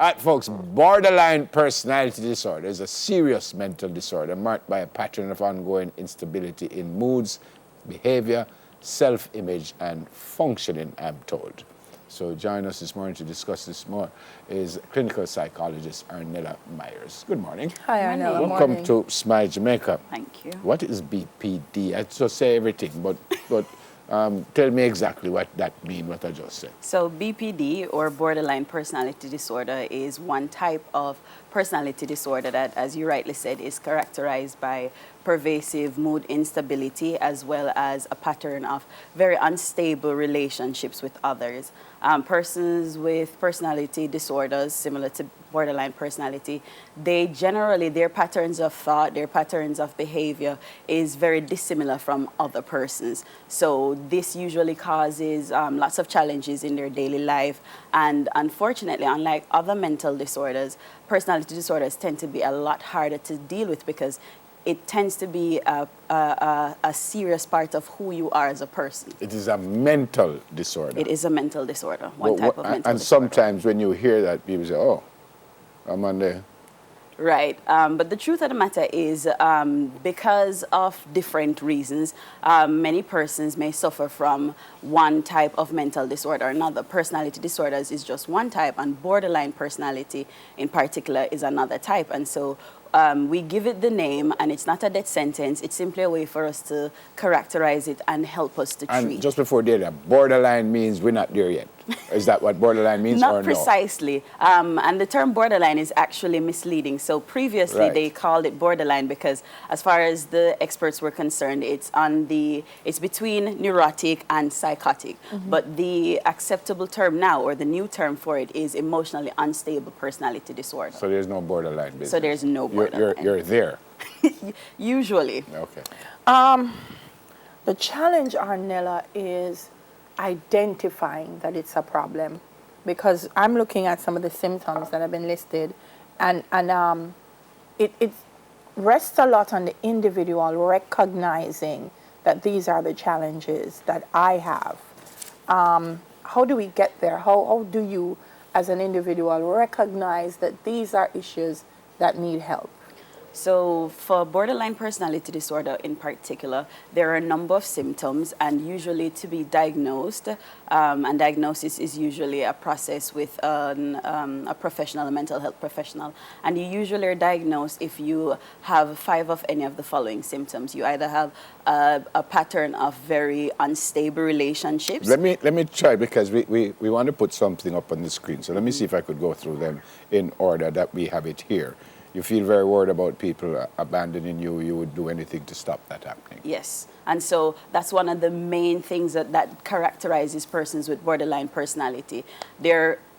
All right, folks, borderline personality disorder is a serious mental disorder marked by a pattern of ongoing instability in moods, behavior, self-image, and functioning, I'm told. So join us this morning to discuss this more is clinical psychologist Arnella Myers. Good morning. Hi, Arnella. Welcome to Smile Jamaica. Thank you. What is BPD? I just say everything, but tell me exactly what that means, what I just said. So BPD, or borderline personality disorder, is one type of personality disorder that, as you rightly said, is characterized by pervasive mood instability as well as a pattern of very unstable relationships with others. Persons with personality disorders similar to borderline personality, they generally, their patterns of thought, their patterns of behavior is very dissimilar from other persons. So this usually causes lots of challenges in their daily life. And unfortunately, unlike other mental disorders, personality disorders tend to be a lot harder to deal with because it tends to be a serious part of who you are as a person. It is a mental disorder. It is a mental disorder, one type of mental disorder. And sometimes when you hear that, people say, oh, I'm on there. Right, but the truth of the matter is because of different reasons, many persons may suffer from one type of mental disorder or another. Personality disorders is just one type, and borderline personality in particular is another type. And so we give it the name, and it's not a death sentence. It's simply a way for us to characterize it and help us to treat. And just before there, borderline means we're not there yet. Is that what borderline means or no? Not precisely. And the term borderline is actually misleading. So previously they called it borderline because as far as the experts were concerned, it's between neurotic and psychotic. But the acceptable term now, or the new term for it, is emotionally unstable personality disorder. So there's no borderline business. So there's no borderline. You're there. Usually. Okay. The challenge, Arnella, is identifying that it's a problem, because I'm looking at some of the symptoms that have been listed, and it rests a lot on the individual recognizing that these are the challenges that I have. How do we get there? How do you, as an individual, recognize that these are issues that need help? So for borderline personality disorder in particular, there are a number of symptoms, and usually to be diagnosed, and diagnosis is usually a process with a professional, a mental health professional, and you usually are diagnosed if you have 5 of any of the following symptoms. You either have a pattern of very unstable relationships. Let me try, because we want to put something up on the screen, so let me see if I could go through them in order that we have it here. You feel very worried about people abandoning you. You would do anything to stop that happening. Yes. And so that's one of the main things that characterizes persons with borderline personality.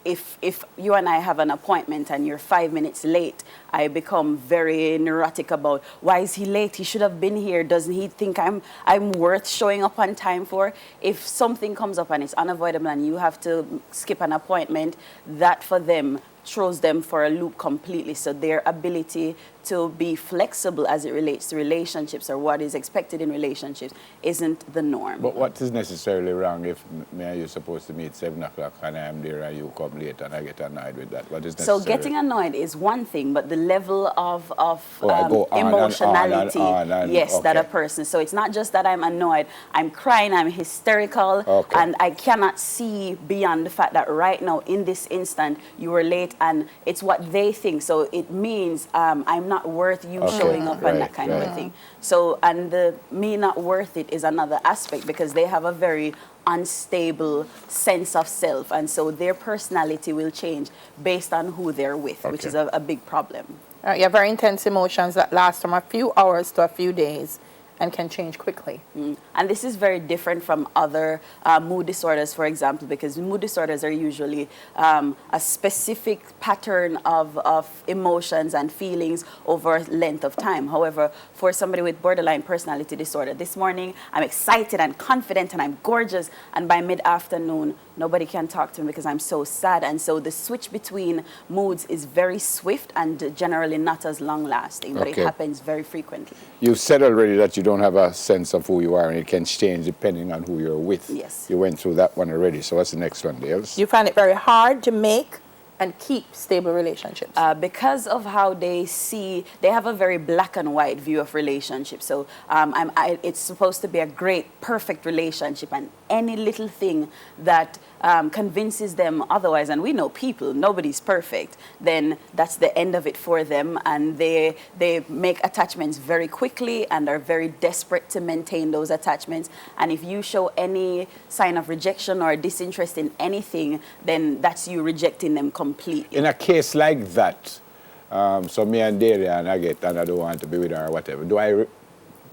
If you and I have an appointment and you're 5 minutes late, I become very neurotic about, why is he late? He should have been here. Doesn't he think I'm worth showing up on time for? If something comes up and it's unavoidable and you have to skip an appointment, that for them throws them for a loop completely. So their ability to be flexible as it relates to relationships or what is expected in relationships isn't the norm. But what is necessarily wrong if me and you supposed to meet 7 o'clock and I am there and you come late and I get annoyed with that? What is necessary? So getting annoyed is one thing, but the level of emotionality, yes, okay, that a person. So it's not just that I'm annoyed, I'm crying, I'm hysterical, okay, and I cannot see beyond the fact that right now in this instant you were late, and it's what they think. So it means I'm not worth you showing up, and that kind of a thing. So, and the me not worth it is another aspect, because they have a very unstable sense of self, and so their personality will change based on who they're with, which is a big problem. You have very intense emotions that last from a few hours to a few days and can change quickly. And this is very different from other mood disorders, for example, because mood disorders are usually a specific pattern of emotions and feelings over a length of time. However, for somebody with borderline personality disorder, this morning I'm excited and confident and I'm gorgeous, and by mid-afternoon nobody can talk to me because I'm so sad. And so the switch between moods is very swift and generally not as long-lasting, but it happens very frequently. You said already that you don't have a sense of who you are, and it can change depending on who you're with. Yes. You went through that one already, so what's the next one, Dales? You find it very hard to make and keep stable relationships? Because of how they see, they have a very black and white view of relationships. So it's supposed to be a great, perfect relationship, and any little thing that convinces them otherwise, and we know people, nobody's perfect, then that's the end of it for them, and they make attachments very quickly and are very desperate to maintain those attachments. And if you show any sign of rejection or disinterest in anything, then that's you rejecting them completely. In a case like that, so me and Delia and I get, and I don't want to be with her or whatever,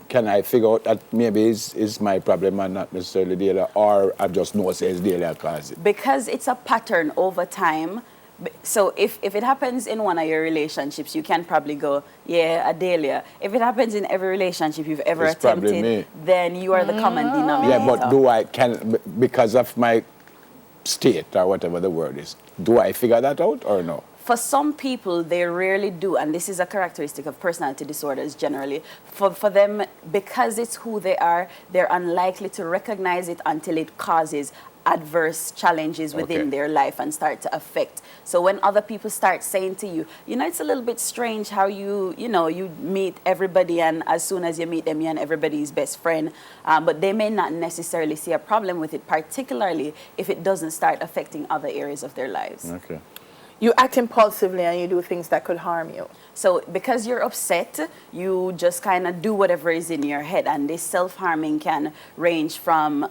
can I figure out that maybe is my problem and not necessarily Delia, or I just know it's Delia cause it? Because it's a pattern over time. So if it happens in one of your relationships, you can probably go, yeah, Adelia. If it happens in every relationship you've ever It's probably attempted, me. then you are the common denominator. Yeah, but because of my state or whatever the word is, do I figure that out or no? For some people, they rarely do, and this is a characteristic of personality disorders generally. For them, because it's who they are, they're unlikely to recognize it until it causes adverse challenges within their life and start to affect. So when other people start saying to you, it's a little bit strange how you meet everybody, and as soon as you meet them, you're everybody's best friend. But they may not necessarily see a problem with it, particularly if it doesn't start affecting other areas of their lives. Okay. You act impulsively and you do things that could harm you. So because you're upset, you just kind of do whatever is in your head. And this self-harming can range from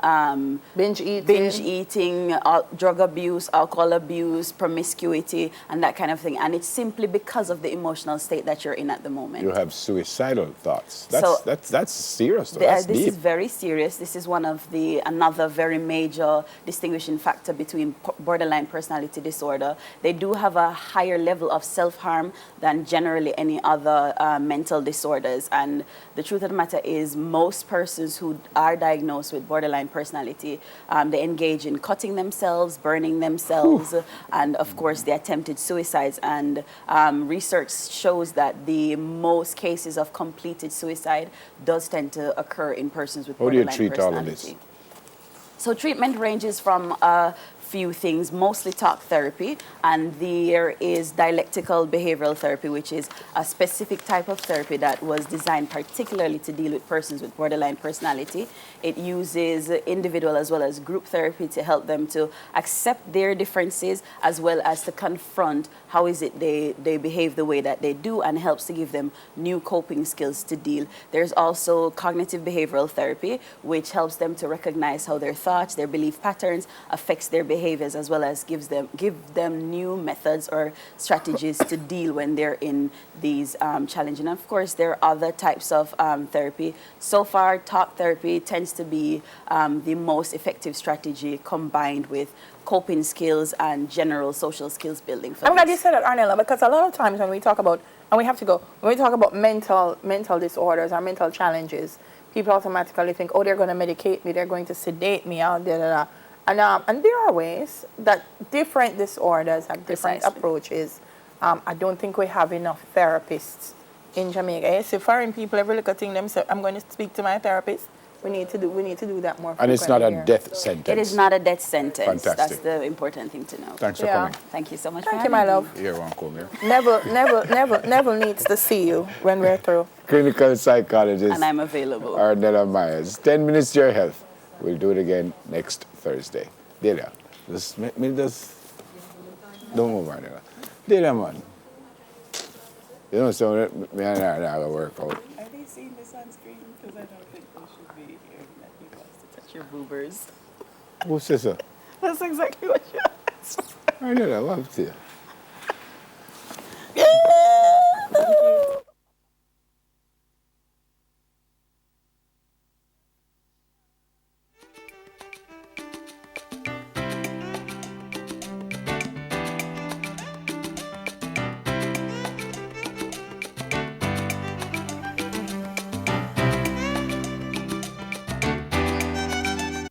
binge eating, drug abuse, alcohol abuse, promiscuity, and that kind of thing. And it's simply because of the emotional state that you're in at the moment. You have suicidal thoughts. That's serious, though. That's this deep. is very serious. This is one of another very major distinguishing factor between borderline personality disorder. They do have a higher level of self-harm than generally any other mental disorders. And the truth of the matter is, most persons who are diagnosed with borderline personality, they engage in cutting themselves, burning themselves, and of course the attempted suicides. And research shows that the most cases of completed suicide does tend to occur in persons with borderline personality. How do you treat all of this? So treatment ranges from few things, mostly talk therapy, and there is dialectical behavioral therapy, which is a specific type of therapy that was designed particularly to deal with persons with borderline personality. It uses individual as well as group therapy to help them to accept their differences as well as to confront how is it they behave the way that they do, and helps to give them new coping skills to deal. There's also cognitive behavioral therapy, which helps them to recognize how their thoughts, their belief patterns affects their behaviors, as well as give them new methods or strategies to deal when they're in these challenges. And of course, there are other types of therapy. So far, talk therapy tends to be the most effective strategy, combined with coping skills and general social skills building. I'm glad you said that, Arnella, because a lot of times when we talk about, and we have to go, when we talk about mental disorders or mental challenges, people automatically think, oh, they're going to medicate me, they're going to sedate me, and there are ways that different disorders have different approaches. I don't think we have enough therapists in Jamaica. Yes, if foreign people ever look at things themselves, I'm going to speak to my therapist. We need to do that more. And it's not a here. death sentence. It is not a death sentence. Fantastic. That's the important thing to know. Thanks for coming. Thank you so much. Thank you, my love. You're welcome here. Neville needs to see you when we're through. Clinical psychologist. And I'm available. Arnella Myers. 10 minutes to your health. We'll do it again next Thursday. Delia, don't move, Arnella. Delia, man. You know, so me and Arnella have a workout. Are they seeing this on screen? Because I don't think they should be hearing that he wants to touch your boobers. Who says so? That's exactly what you asked. Arnella, I love you.